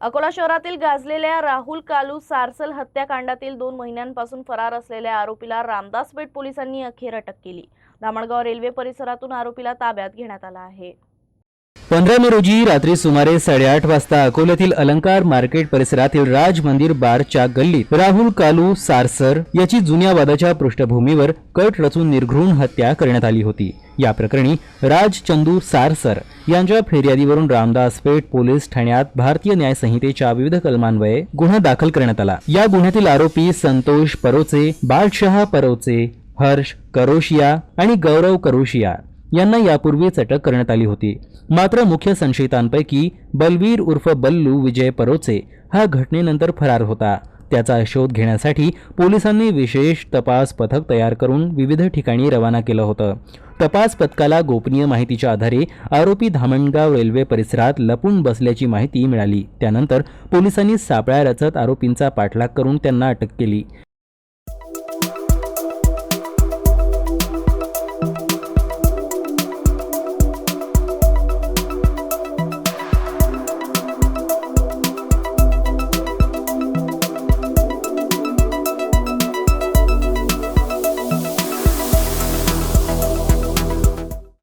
अकोला शहरातील गाजलेल्या राहुल कालू सारसल हत्याकांडातील 2 महिन्यांपासून फरार असलेल्या आरोपीला रामदास पेठ पोलिसांनी अखेर अटक केली। धामणगाव रेल्वे परिसरातून आरोपीला ताब्यात घेण्यात आला आहे। 15 मे रोजी रात्री सुमारे 8:30 वाजता अकोल्यातील अलंकार मार्केट परिसरातील राज मंदिर बारच्या गल्लीत राहुल कालू सारसर याची जुन्या वादाच्या पृष्ठभूमीवर कट रचून निर्घृण हत्या करण्यात आली होती। या प्रकरणी राज चंदू सारसर यांच्या फिर्यादीवरून रामदास पेठ पोलीस ठाण्यात भारतीय न्याय संहितेच्या विविध कलमान्वये गुन्हा दाखल करण्यात आला। या गुन्ह्यातील आरोपी संतोष परोचे, बादशाह परोचे, हर्ष करोशिया आणि गौरव करोशिया यांना यापूर्वीच अटक करण्यात आली होती। मात्र मुख्य संशयितांपैकी बलवीर उर्फ बल्लू विजय परोचे हा घटनेनंतर फरार होता। त्याचा शोध घेण्यासाठी पोलिसांनी विशेष तपास पथक तयार करून विविध ठिकाणी रवाना केलं होतं। तपास पथकाला गोपनीय माहितीच्या आधारे आरोपी धामणगाव रेल्वे परिसरात लपून बसल्याची माहिती मिळाली। त्यानंतर पोलिसांनी सापळा रचत आरोपींचा पाठलाग करून त्यांना अटक केली।